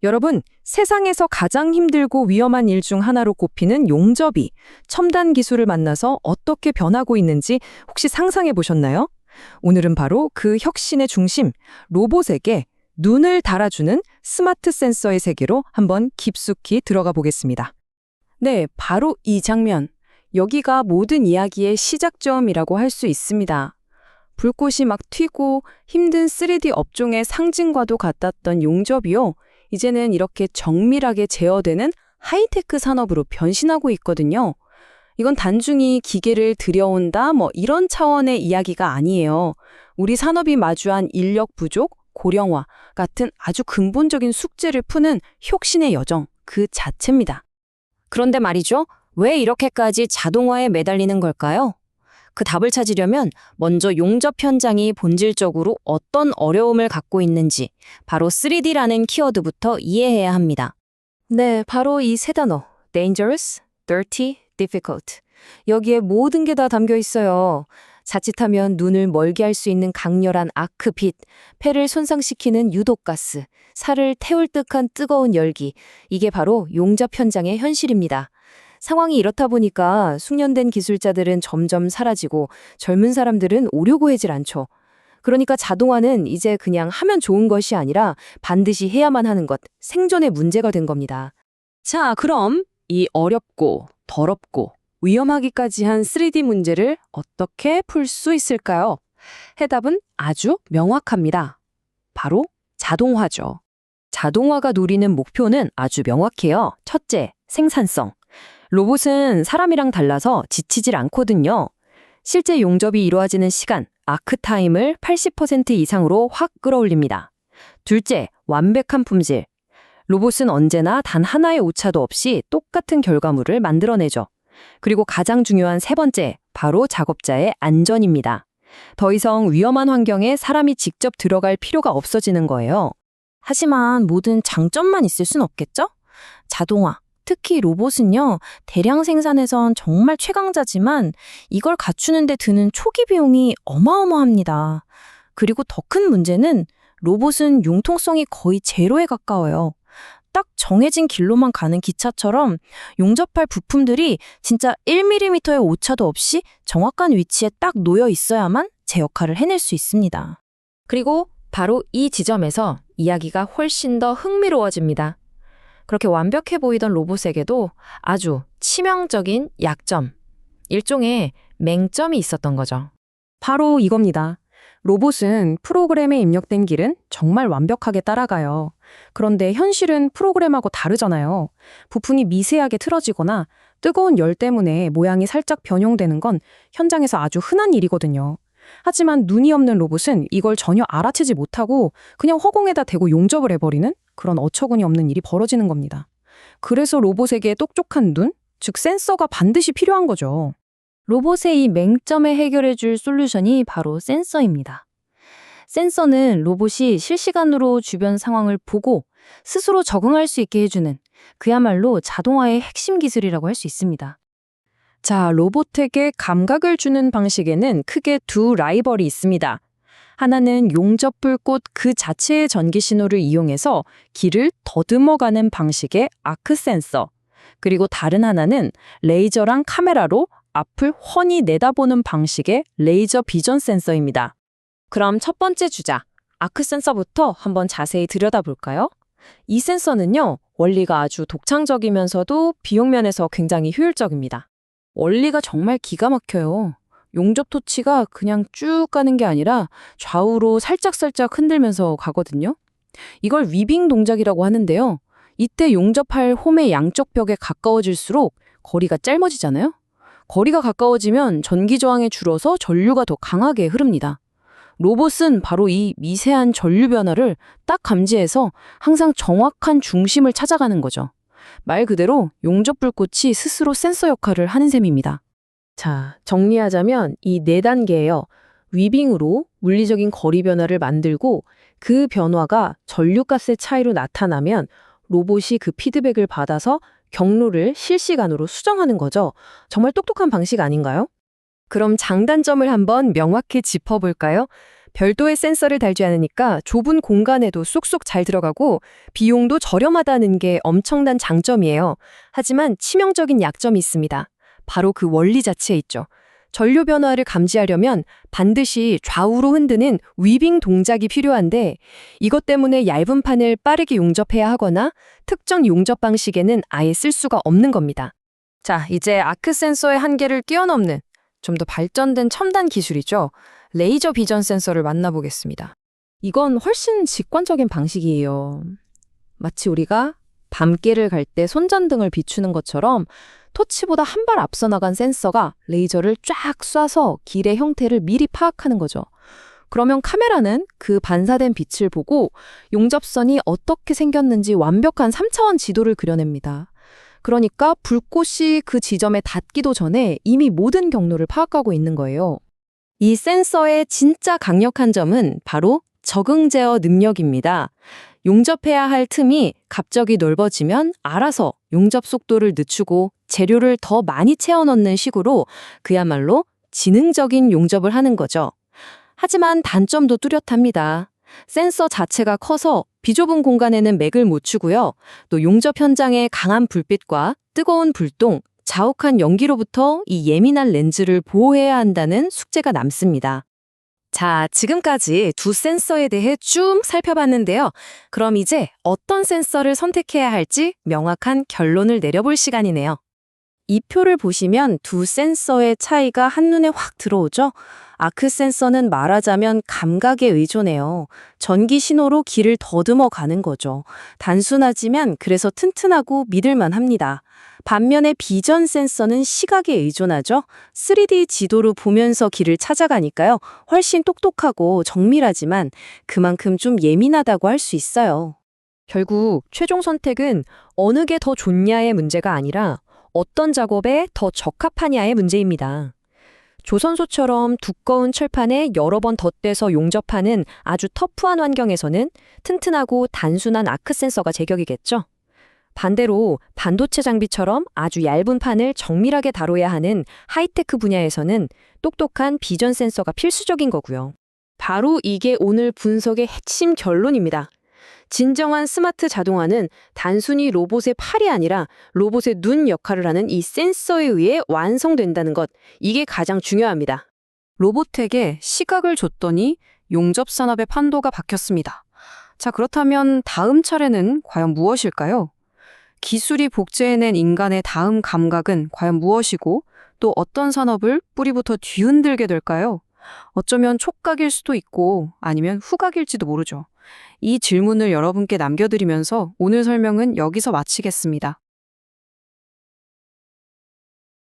여러분, 세상에서 가장 힘들고 위험한 일 중 하나로 꼽히는 용접이 첨단 기술을 만나서 어떻게 변하고 있는지 혹시 상상해 보셨나요? 오늘은 바로 그 혁신의 중심, 로봇에게 눈을 달아주는 스마트 센서의 세계로 한번 깊숙이 들어가 보겠습니다. 네, 바로 이 장면. 여기가 모든 이야기의 시작점이라고 할 수 있습니다. 불꽃이 막 튀고 힘든 3D 업종의 상징과도 같았던 용접이요. 이제는 이렇게 정밀하게 제어되는 하이테크 산업으로 변신하고 있거든요. 이건 단순히 기계를 들여온다 이런 차원의 이야기가 아니에요. 우리 산업이 마주한 인력 부족, 고령화 같은 아주 근본적인 숙제를 푸는 혁신의 여정 그 자체입니다. 그런데 말이죠. 왜 이렇게까지 자동화에 매달리는 걸까요? 그 답을 찾으려면 먼저 용접 현장이 본질적으로 어떤 어려움을 갖고 있는지 바로 3D라는 키워드부터 이해해야 합니다. 네, 바로 이 세 단어. dangerous, dirty, difficult. 여기에 모든 게 다 담겨 있어요. 자칫하면 눈을 멀게 할 수 있는 강렬한 아크빛, 폐를 손상시키는 유독가스, 살을 태울 듯한 뜨거운 열기. 이게 바로 용접 현장의 현실입니다. 상황이 이렇다 보니까 숙련된 기술자들은 점점 사라지고 젊은 사람들은 오려고 하질 않죠. 그러니까 자동화는 이제 그냥 하면 좋은 것이 아니라 반드시 해야만 하는 것, 생존의 문제가 된 겁니다. 자, 그럼 이 어렵고 더럽고 위험하기까지 한 3D 문제를 어떻게 풀 수 있을까요? 해답은 아주 명확합니다. 바로 자동화죠. 자동화가 노리는 목표는 아주 명확해요. 첫째, 생산성. 로봇은 사람이랑 달라서 지치질 않거든요. 실제 용접이 이루어지는 시간, 아크타임을 80% 이상으로 확 끌어올립니다. 둘째, 완벽한 품질. 로봇은 언제나 단 하나의 오차도 없이 똑같은 결과물을 만들어내죠. 그리고 가장 중요한 세 번째, 바로 작업자의 안전입니다. 더 이상 위험한 환경에 사람이 직접 들어갈 필요가 없어지는 거예요. 하지만 모든 장점만 있을 순 없겠죠? 자동화, 특히 로봇은요, 대량 생산에선 정말 최강자지만 이걸 갖추는 데 드는 초기 비용이 어마어마합니다. 그리고 더 큰 문제는 로봇은 융통성이 거의 제로에 가까워요. 딱 정해진 길로만 가는 기차처럼 용접할 부품들이 진짜 1mm의 오차도 없이 정확한 위치에 딱 놓여 있어야만 제 역할을 해낼 수 있습니다. 그리고 바로 이 지점에서 이야기가 훨씬 더 흥미로워집니다. 그렇게 완벽해 보이던 로봇에게도 아주 치명적인 약점, 일종의 맹점이 있었던 거죠. 바로 이겁니다. 로봇은 프로그램에 입력된 길은 정말 완벽하게 따라가요. 그런데 현실은 프로그램하고 다르잖아요. 부품이 미세하게 틀어지거나 뜨거운 열 때문에 모양이 살짝 변형되는 건 현장에서 아주 흔한 일이거든요. 하지만 눈이 없는 로봇은 이걸 전혀 알아채지 못하고 그냥 허공에다 대고 용접을 해버리는 그런 어처구니 없는 일이 벌어지는 겁니다. 그래서 로봇에게 똑똑한 눈, 즉 센서가 반드시 필요한 거죠. 로봇의 이 맹점을 해결해줄 솔루션이 바로 센서입니다. 센서는 로봇이 실시간으로 주변 상황을 보고 스스로 적응할 수 있게 해주는 그야말로 자동화의 핵심 기술이라고 할 수 있습니다. 자, 로봇에게 감각을 주는 방식에는 크게 두 라이벌이 있습니다. 하나는 용접 불꽃 그 자체의 전기 신호를 이용해서 길을 더듬어가는 방식의 아크 센서, 그리고 다른 하나는 레이저랑 카메라로 앞을 훤히 내다보는 방식의 레이저 비전 센서입니다. 그럼 첫 번째 주자, 아크 센서부터 한번 자세히 들여다볼까요? 이 센서는요, 원리가 아주 독창적이면서도 비용 면에서 굉장히 효율적입니다. 원리가 정말 기가 막혀요. 용접 토치가 그냥 쭉 가는 게 아니라 좌우로 살짝살짝 흔들면서 가거든요. 이걸 위빙 동작이라고 하는데요. 이때 용접할 홈의 양쪽 벽에 가까워질수록 거리가 짧아지잖아요. 거리가 가까워지면 전기 저항이 줄어서 전류가 더 강하게 흐릅니다. 로봇은 바로 이 미세한 전류 변화를 딱 감지해서 항상 정확한 중심을 찾아가는 거죠. 말 그대로 용접 불꽃이 스스로 센서 역할을 하는 셈입니다. 자, 정리하자면 이 네 단계예요. 위빙으로 물리적인 거리 변화를 만들고 그 변화가 전류가스의 차이로 나타나면 로봇이 그 피드백을 받아서 경로를 실시간으로 수정하는 거죠. 정말 똑똑한 방식 아닌가요? 그럼 장단점을 한번 명확히 짚어볼까요? 별도의 센서를 달지 않으니까 좁은 공간에도 쏙쏙 잘 들어가고 비용도 저렴하다는 게 엄청난 장점이에요. 하지만 치명적인 약점이 있습니다. 바로 그 원리 자체에 있죠. 전류 변화를 감지하려면 반드시 좌우로 흔드는 위빙 동작이 필요한데 이것 때문에 얇은 판을 빠르게 용접해야 하거나 특정 용접 방식에는 아예 쓸 수가 없는 겁니다. 자, 이제 아크 센서의 한계를 뛰어넘는 좀 더 발전된 첨단 기술이죠. 레이저 비전 센서를 만나보겠습니다. 이건 훨씬 직관적인 방식이에요. 마치 우리가 밤길을 갈 때 손전등을 비추는 것처럼 토치보다 한 발 앞서 나간 센서가 레이저를 쫙 쏴서 길의 형태를 미리 파악하는 거죠. 그러면 카메라는 그 반사된 빛을 보고 용접선이 어떻게 생겼는지 완벽한 3차원 지도를 그려냅니다. 그러니까 불꽃이 그 지점에 닿기도 전에 이미 모든 경로를 파악하고 있는 거예요. 이 센서의 진짜 강력한 점은 바로 적응 제어 능력입니다. 용접해야 할 틈이 갑자기 넓어지면 알아서 용접 속도를 늦추고 재료를 더 많이 채워 넣는 식으로 그야말로 지능적인 용접을 하는 거죠. 하지만 단점도 뚜렷합니다. 센서 자체가 커서 비좁은 공간에는 맥을 못 추고요. 또 용접 현장의 강한 불빛과 뜨거운 불똥, 자욱한 연기로부터 이 예민한 렌즈를 보호해야 한다는 숙제가 남습니다. 자, 지금까지 두 센서에 대해 쭉 살펴봤는데요. 그럼 이제 어떤 센서를 선택해야 할지 명확한 결론을 내려볼 시간이네요. 이 표를 보시면 두 센서의 차이가 한눈에 확 들어오죠? 아크 센서는 말하자면 감각에 의존해요. 전기 신호로 길을 더듬어 가는 거죠. 단순하지만 그래서 튼튼하고 믿을만 합니다. 반면에 비전 센서는 시각에 의존하죠. 3D 지도로 보면서 길을 찾아가니까요. 훨씬 똑똑하고 정밀하지만 그만큼 좀 예민하다고 할 수 있어요. 결국 최종 선택은 어느 게 더 좋냐의 문제가 아니라 어떤 작업에 더 적합하냐의 문제입니다. 조선소처럼 두꺼운 철판에 여러 번 덧대서 용접하는 아주 터프한 환경에서는 튼튼하고 단순한 아크 센서가 제격이겠죠. 반대로 반도체 장비처럼 아주 얇은 판을 정밀하게 다뤄야 하는 하이테크 분야에서는 똑똑한 비전 센서가 필수적인 거고요. 바로 이게 오늘 분석의 핵심 결론입니다. 진정한 스마트 자동화는 단순히 로봇의 팔이 아니라 로봇의 눈 역할을 하는 이 센서에 의해 완성된다는 것, 이게 가장 중요합니다. 로봇에게 시각을 줬더니 용접 산업의 판도가 바뀌었습니다. 자, 그렇다면 다음 차례는 과연 무엇일까요? 기술이 복제해낸 인간의 다음 감각은 과연 무엇이고 또 어떤 산업을 뿌리부터 뒤흔들게 될까요? 어쩌면 촉각일 수도 있고 아니면 후각일지도 모르죠. 이 질문을 여러분께 남겨드리면서 오늘 설명은 여기서 마치겠습니다.